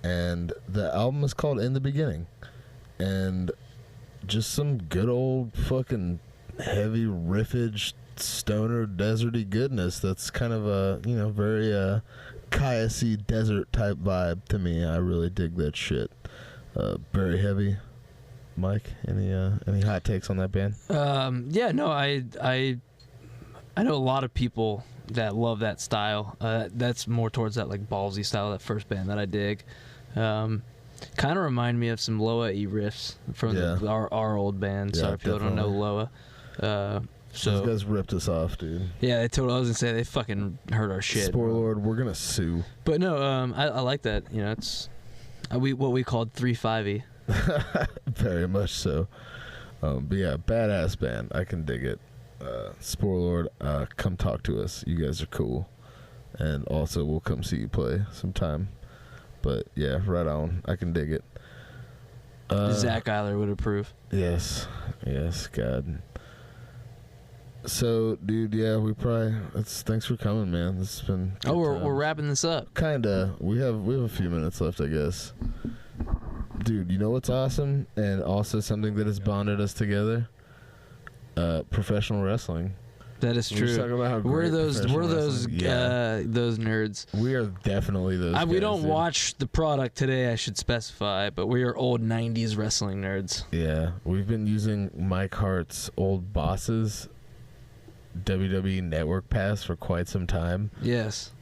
And the album is called In the Beginning. And just some good old fucking heavy riffage, stoner, deserty goodness that's kind of a, very Cayuse desert type vibe to me. I really dig that shit. Very heavy. Mike, any hot takes on that band? Yeah, no, I know a lot of people that love that style. That's more towards that like ballsy style, that first band that I dig. Kind of remind me of some Loa E riffs from our old band. Yeah, Sorry if people don't know Loa. So those guys ripped us off, dude. Yeah, they told. I was gonna say they fucking hurt our shit. Spore Lord, we're gonna sue. But no, I like that. It's what we called 3-5-y. Very much so. But yeah, badass band. I can dig it. Spore Lord, come talk to us. You guys are cool. And also, we'll come see you play sometime. But yeah, right on. I can dig it. Zach Eiler would approve. Yes, God. So, dude, yeah, we probably. Thanks for coming, man. This has been. We're wrapping this up. Kinda. We have a few minutes left, I guess. Dude, you know what's awesome, and also something that has bonded us together? Professional wrestling. That is true. We're those nerds. We are definitely those guys, we don't dude. watch the product today, I should specify, but we are old 90s wrestling nerds. Yeah, we've been using Mike Hart's old boss's WWE Network Pass for quite some time. Yes.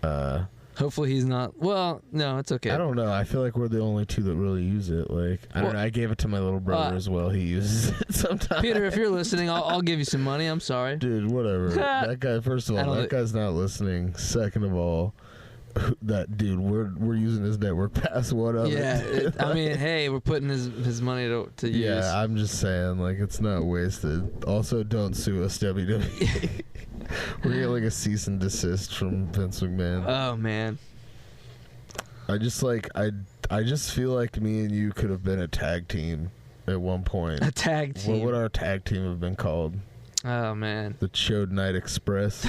Hopefully he's not. Well, no, it's okay. I don't know. I feel like we're the only two that really use it. Like, I don't know. I gave it to my little brother as well. He uses it sometimes. Peter, if you're listening, I'll give you some money. I'm sorry. Dude, whatever. That guy, first of all, that guy's not listening. Second of all, that dude, we're using his network pass. What of it? Yeah, I mean, hey, we're putting his money to use. Yeah, I'm just saying, like, it's not wasted. Also, don't sue us, WWE. We're getting like a cease and desist from Vince McMahon. Oh man. I just feel like me and you could have been a tag team at one point. A tag team. What would our tag team have been called? Oh man. The Chode Night Express.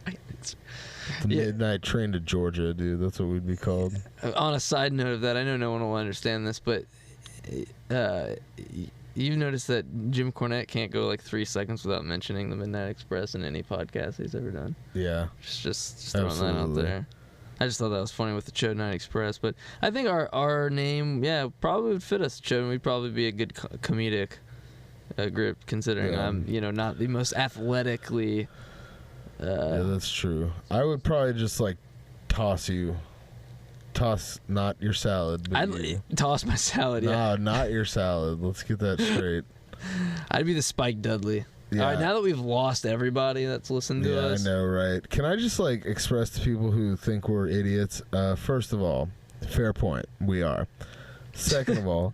The Midnight Train to Georgia, dude. That's what we'd be called. On a side note of that, I know no one will understand this, but you've noticed that Jim Cornette can't go like 3 seconds without mentioning the Midnight Express in any podcast he's ever done. Yeah. Just throwing that out there. I just thought that was funny with the Chode Night Express, but I think our name, probably would fit us. Chode, we'd probably be a good comedic group, considering I'm, not the most athletically. Yeah, that's true. I would probably just like toss not your salad. But I'd toss my salad. No, not your salad. Let's get that straight. I'd be the Spike Dudley. Yeah. All right, now that we've lost everybody that's listened to us. Yeah, I know, right? Can I just like express to people who think we're idiots? First of all, fair point. We are. Second of all,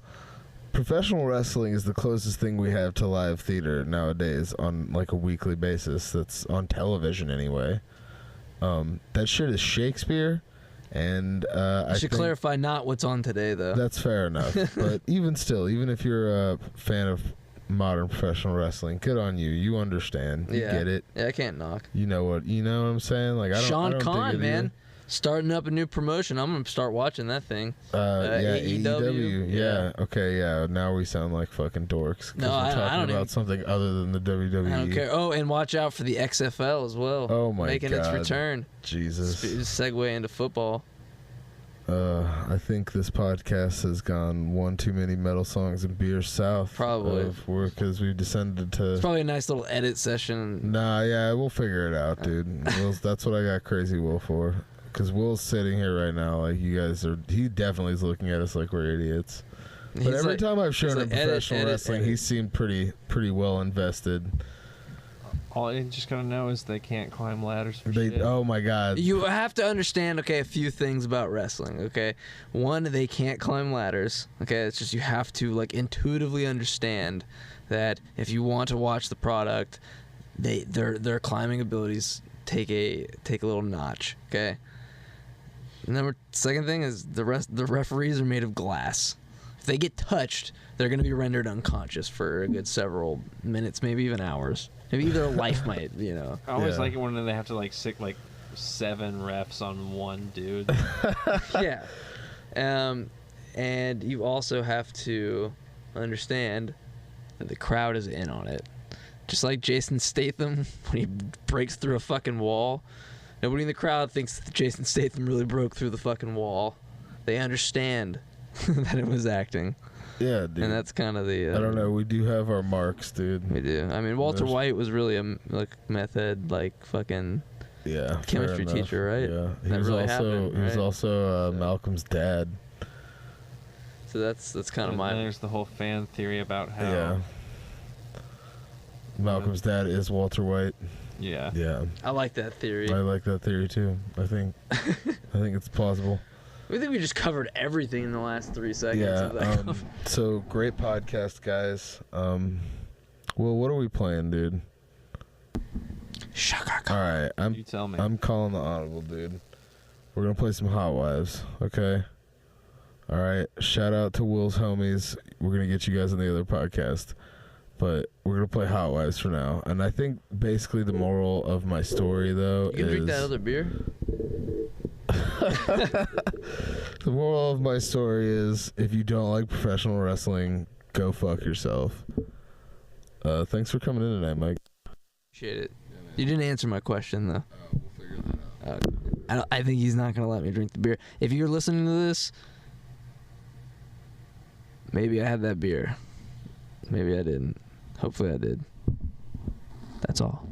professional wrestling is the closest thing we have to live theater nowadays on like a weekly basis. That's on television anyway. That shit is Shakespeare. And I should clarify not what's on today, though. That's fair enough. But even still, even if you're a fan of modern professional wrestling, good on you. You understand. You get it. Yeah, I can't knock. You know what I'm saying? Like, I don't. Sean Khan, man, either. Starting up a new promotion. I'm gonna start watching that thing. AEW. Yeah. Okay. Yeah. Now we sound like fucking dorks. No, we're talking about even, something other than the WWE. I don't care. Oh, and watch out for the XFL as well. Oh my making God. its return. Jesus. Just segue into football. I think this podcast has gone one too many metal songs and beers south. Probably. Because we've descended to. It's probably a nice little edit session. Nah, yeah, we'll figure it out, dude. That's what I got Crazy Will for. Because Will's sitting here right now, like you guys are. He definitely is looking at us like we're idiots. But every time I've shown him professional wrestling, he seemed pretty well invested. All you just gotta know is they can't climb ladders for shit. Oh my God. You have to understand, okay, a few things about wrestling, okay? One, they can't climb ladders, okay? It's just you have to, like, intuitively understand that if you want to watch the product, their climbing abilities take a little notch, okay? And second thing is the referees are made of glass. If they get touched, they're going to be rendered unconscious for a good several minutes, maybe even hours. Maybe their life might, I always like it when they have to 7 refs on one dude. Yeah. And you also have to understand that the crowd is in on it. Just like Jason Statham when he breaks through a fucking wall. Nobody in the crowd thinks that Jason Statham really broke through the fucking wall. They understand that it was acting. Yeah, dude. And that's kind of the... I don't know. We do have our marks, dude. We do. I mean, Walter White was really a meth head, fucking chemistry teacher, right? Yeah. That really happened, He was right? also Malcolm's dad. So that's kind of my... There's the whole fan theory about how... Malcolm's dad is Walter White. Yeah. Yeah. I like that theory. I like that theory too. I think it's plausible. I think we just covered everything in the last 3 seconds of that. So great podcast, guys. Well, what are we playing, dude? All right, You tell me. I'm calling the audible, dude. We're gonna play some Hot Wives, okay? All right. Shout out to Will's homies. We're gonna get you guys on the other podcast, but we're gonna play Hot Wives for now. And I think basically the moral of my story, though, You can drink that other beer? The moral of my story is, if you don't like professional wrestling, go fuck yourself. Thanks for coming in tonight, Mike. Appreciate it. You didn't answer my question, though. We'll figure that out. I think he's not going to let me drink the beer. If you're listening to this, maybe I had that beer. Maybe I didn't. Hopefully I did. That's all.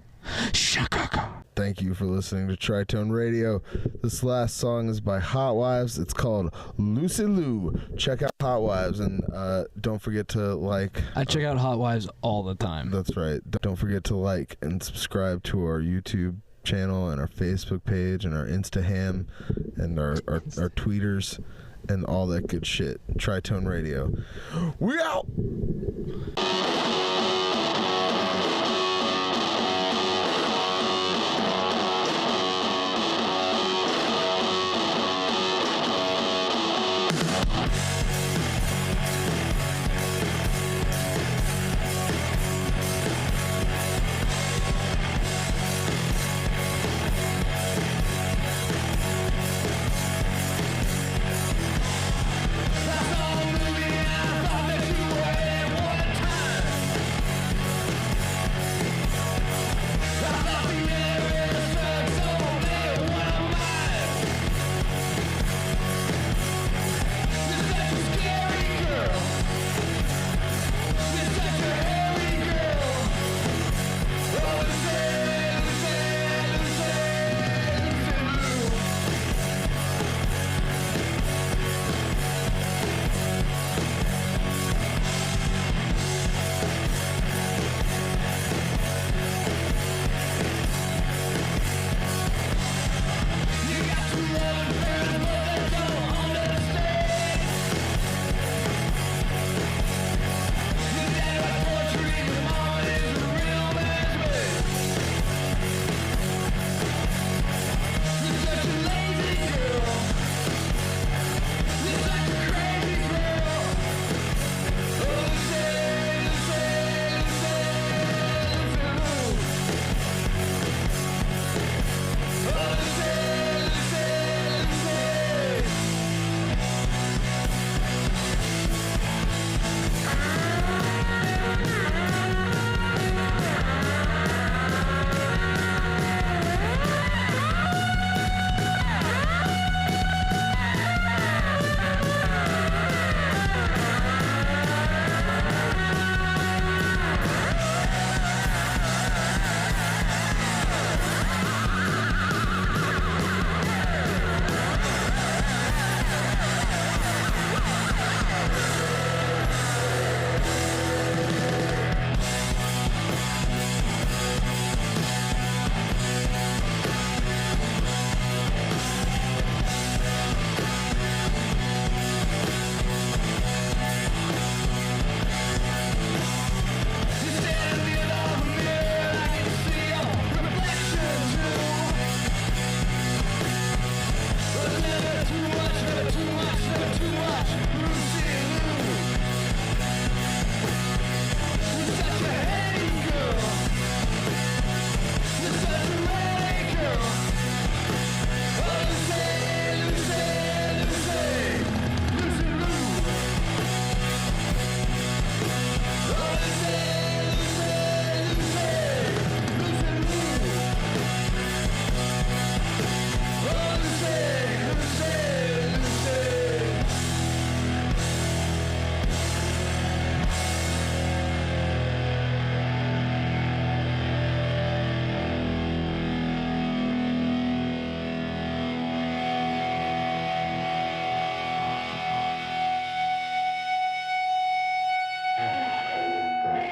Thank you for listening to Tritone Radio. This last song is by Hot Wives. It's called Lucy Lou. Check out Hot Wives, and don't forget to like. I check out Hot Wives all the time. That's right. Don't forget to like and subscribe to our YouTube channel and our Facebook page and our Instaham and our tweeters and all that good shit. Tritone Radio. We out!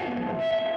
Thank you.